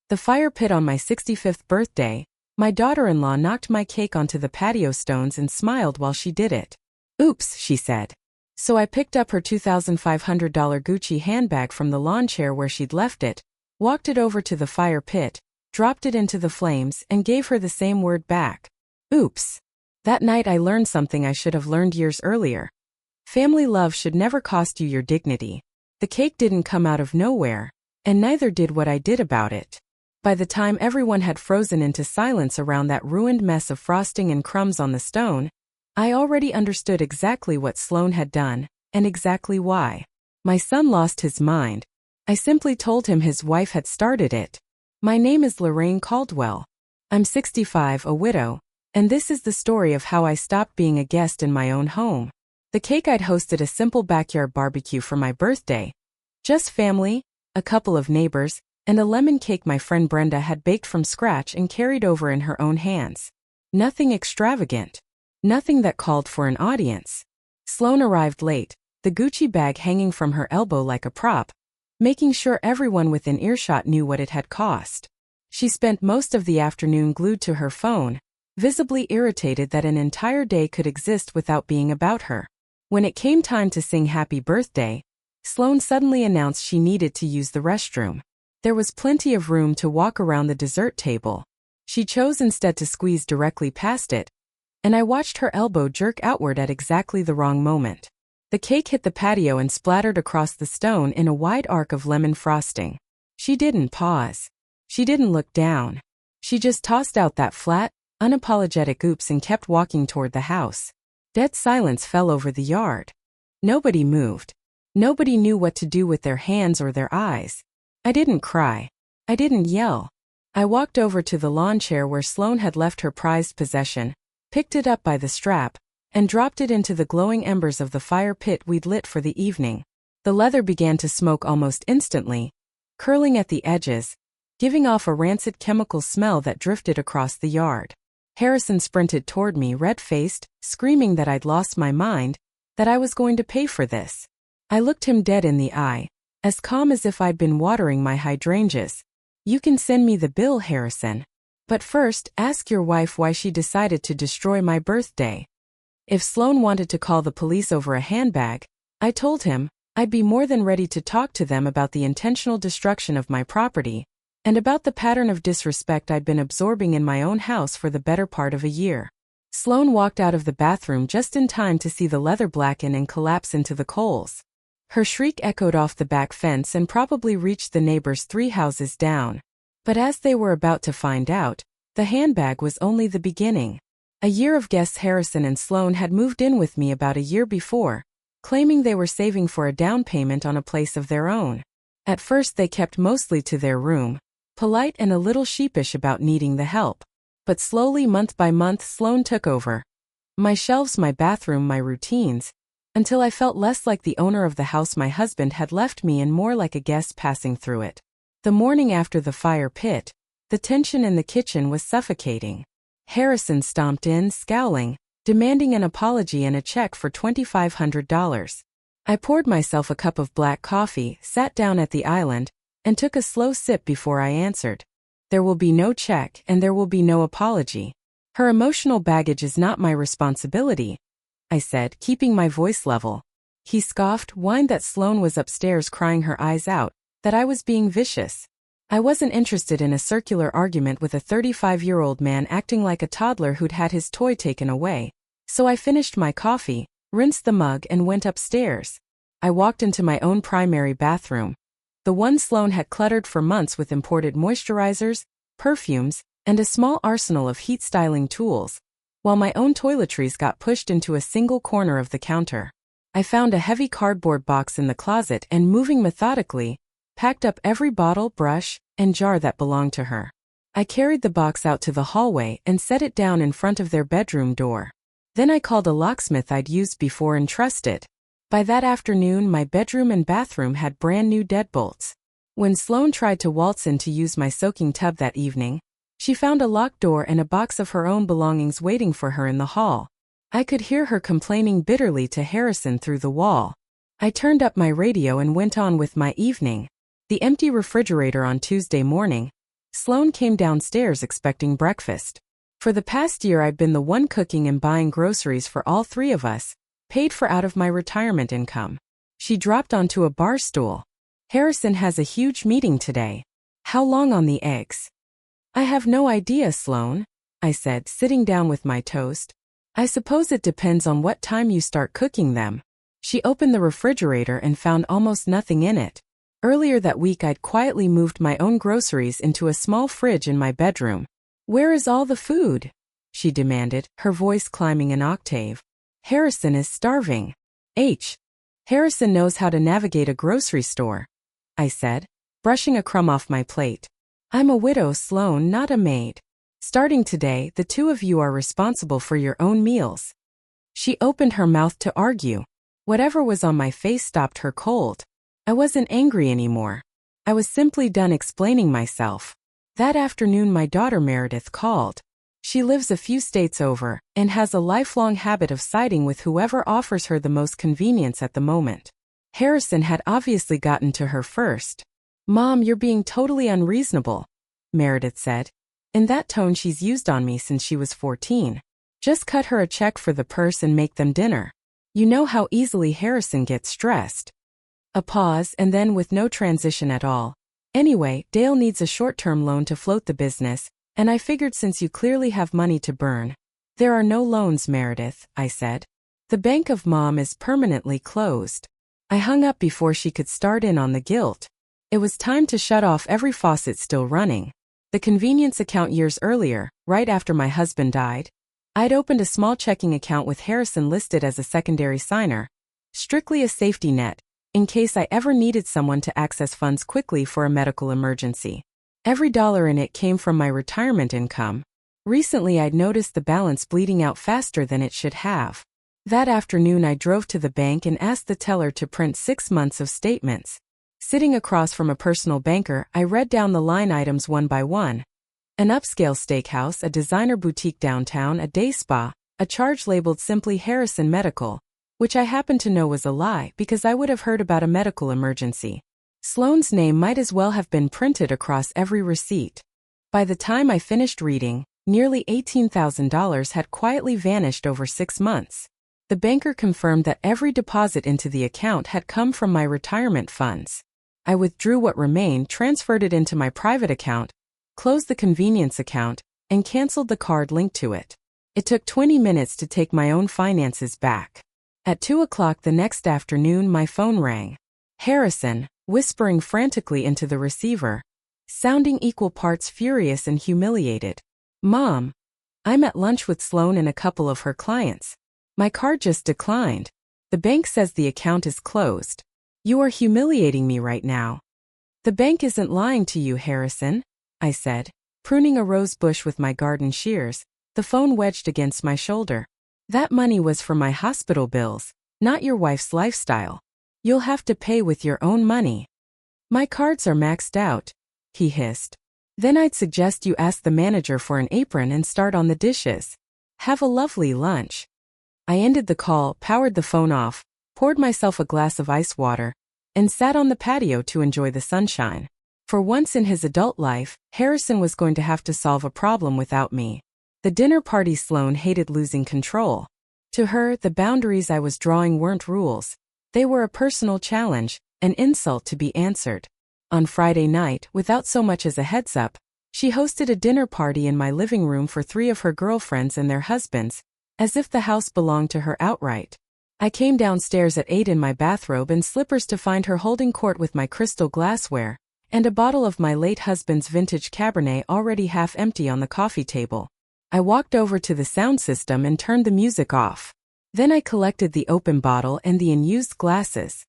The fire pit on my 65th birthday. My daughter-in-law knocked my cake onto the patio stones and smiled while she did it. "Oops," she said. So I picked up her $2,500 Gucci handbag from the lawn chair where she'd left it, walked it over to the fire pit, dropped it into the flames, and gave her the same word back. Oops. That night I learned something I should have learned years earlier. Family love should never cost you your dignity. The cake didn't come out of nowhere, and neither did what I did about it. By the time everyone had frozen into silence around that ruined mess of frosting and crumbs on the stone, I already understood exactly what Sloan had done, and exactly why. My son lost his mind. I simply told him his wife had started it. My name is Lorraine Caldwell. I'm 65, a widow, and this is the story of how I stopped being a guest in my own home. The cake I'd hosted a simple backyard barbecue for my birthday. Just family, a couple of neighbors, and a lemon cake my friend Brenda had baked from scratch and carried over in her own hands. Nothing extravagant. Nothing that called for an audience. Sloan arrived late, the Gucci bag hanging from her elbow like a prop, making sure everyone within earshot knew what it had cost. She spent most of the afternoon glued to her phone, visibly irritated that an entire day could exist without being about her. When it came time to sing happy birthday, Sloan suddenly announced she needed to use the restroom. There was plenty of room to walk around the dessert table. She chose instead to squeeze directly past it, and I watched her elbow jerk outward at exactly the wrong moment. The cake hit the patio and splattered across the stone in a wide arc of lemon frosting. She didn't pause. She didn't look down. She just tossed out that flat, unapologetic oops and kept walking toward the house. Dead silence fell over the yard. Nobody moved. Nobody knew what to do with their hands or their eyes. I didn't cry. I didn't yell. I walked over to the lawn chair where Sloan had left her prized possession, picked it up by the strap, and dropped it into the glowing embers of the fire pit we'd lit for the evening. The leather began to smoke almost instantly, curling at the edges, giving off a rancid chemical smell that drifted across the yard. Harrison sprinted toward me red-faced, screaming that I'd lost my mind, that I was going to pay for this. I looked him dead in the eye, as calm as if I'd been watering my hydrangeas. "You can send me the bill, Harrison. But first, ask your wife why she decided to destroy my birthday." If Sloan wanted to call the police over a handbag, I told him, I'd be more than ready to talk to them about the intentional destruction of my property, and about the pattern of disrespect I'd been absorbing in my own house for the better part of a year. Sloan walked out of the bathroom just in time to see the leather blacken and collapse into the coals. Her shriek echoed off the back fence and probably reached the neighbors 3 houses down. But as they were about to find out, the handbag was only the beginning. A year of guests Harrison and Sloan had moved in with me about a year before, claiming they were saving for a down payment on a place of their own. At first they kept mostly to their room, polite and a little sheepish about needing the help. But slowly, month by month, Sloan took over. My shelves, my bathroom, my routines, until I felt less like the owner of the house my husband had left me and more like a guest passing through it. The morning after the fire pit, the tension in the kitchen was suffocating. Harrison stomped in, scowling, demanding an apology and a check for $2,500. I poured myself a cup of black coffee, sat down at the island, and took a slow sip before I answered. "There will be no check and there will be no apology. Her emotional baggage is not my responsibility," I said, keeping my voice level. He scoffed, whined that Sloan was upstairs crying her eyes out, that I was being vicious. I wasn't interested in a circular argument with a 35-year-old man acting like a toddler who'd had his toy taken away, so I finished my coffee, rinsed the mug and went upstairs. I walked into my own primary bathroom, the one Sloan had cluttered for months with imported moisturizers, perfumes, and a small arsenal of heat-styling tools, while my own toiletries got pushed into a single corner of the counter. I found a heavy cardboard box in the closet and, moving methodically, packed up every bottle, brush, and jar that belonged to her. I carried the box out to the hallway and set it down in front of their bedroom door. Then I called a locksmith I'd used before and trusted. By that afternoon, my bedroom and bathroom had brand new deadbolts. When Sloan tried to waltz in to use my soaking tub that evening, she found a locked door and a box of her own belongings waiting for her in the hall. I could hear her complaining bitterly to Harrison through the wall. I turned up my radio and went on with my evening. The empty refrigerator on Tuesday morning. Sloane came downstairs expecting breakfast. For the past year I'd been the one cooking and buying groceries for all three of us, paid for out of my retirement income. She dropped onto a bar stool. Harrison has a huge meeting today. How long on the eggs? I have no idea, Sloane, I said, sitting down with my toast. I suppose it depends on what time you start cooking them. She opened the refrigerator and found almost nothing in it. Earlier that week I'd quietly moved my own groceries into a small fridge in my bedroom. Where is all the food? She demanded, her voice climbing an octave. Harrison is starving. Harrison knows how to navigate a grocery store, I said, brushing a crumb off my plate. I'm a widow, Sloane, not a maid. Starting today, the two of you are responsible for your own meals. She opened her mouth to argue. Whatever was on my face stopped her cold. I wasn't angry anymore. I was simply done explaining myself. That afternoon my daughter Meredith called. She lives a few states over, and has a lifelong habit of siding with whoever offers her the most convenience at the moment. Harrison had obviously gotten to her first. Mom, you're being totally unreasonable, Meredith said. In that tone she's used on me since she was 14. Just cut her a check for the purse and make them dinner. You know how easily Harrison gets stressed. A pause, and then with no transition at all. Anyway, Dale needs a short-term loan to float the business, and I figured since you clearly have money to burn. There are no loans, Meredith, I said. The bank of Mom is permanently closed. I hung up before she could start in on the guilt. It was time to shut off every faucet still running. The convenience account years earlier, right after my husband died. I'd opened a small checking account with Harrison listed as a secondary signer. Strictly a safety net, in case I ever needed someone to access funds quickly for a medical emergency. Every dollar in it came from my retirement income. Recently I'd noticed the balance bleeding out faster than it should have. That afternoon I drove to the bank and asked the teller to print 6 months of statements. Sitting across from a personal banker, I read down the line items one by one. An upscale steakhouse, a designer boutique downtown, a day spa, a charge labeled simply Harrison Medical, which I happened to know was a lie because I would have heard about a medical emergency. Sloane's name might as well have been printed across every receipt. By the time I finished reading, nearly $18,000 had quietly vanished over 6 months. The banker confirmed that every deposit into the account had come from my retirement funds. I withdrew what remained, transferred it into my private account, closed the convenience account, and canceled the card linked to it. It took 20 minutes to take my own finances back. At 2 o'clock the next afternoon my phone rang. Harrison, whispering frantically into the receiver, sounding equal parts furious and humiliated. Mom, I'm at lunch with Sloane and a couple of her clients. My card just declined. The bank says the account is closed. You are humiliating me right now. The bank isn't lying to you, Harrison, I said, pruning a rose bush with my garden shears, the phone wedged against my shoulder. That money was for my hospital bills, not your wife's lifestyle. You'll have to pay with your own money. My cards are maxed out, he hissed. Then I'd suggest you ask the manager for an apron and start on the dishes. Have a lovely lunch. I ended the call, powered the phone off, poured myself a glass of ice water, and sat on the patio to enjoy the sunshine. For once in his adult life, Harrison was going to have to solve a problem without me. The dinner party Sloane hated losing control. To her, the boundaries I was drawing weren't rules. They were a personal challenge, an insult to be answered. On Friday night, without so much as a heads-up, she hosted a dinner party in my living room for 3 of her girlfriends and their husbands, as if the house belonged to her outright. I came downstairs at 8 in my bathrobe and slippers to find her holding court with my crystal glassware, and a bottle of my late husband's vintage Cabernet already half empty on the coffee table. I walked over to the sound system and turned the music off. Then I collected the open bottle and the unused glasses.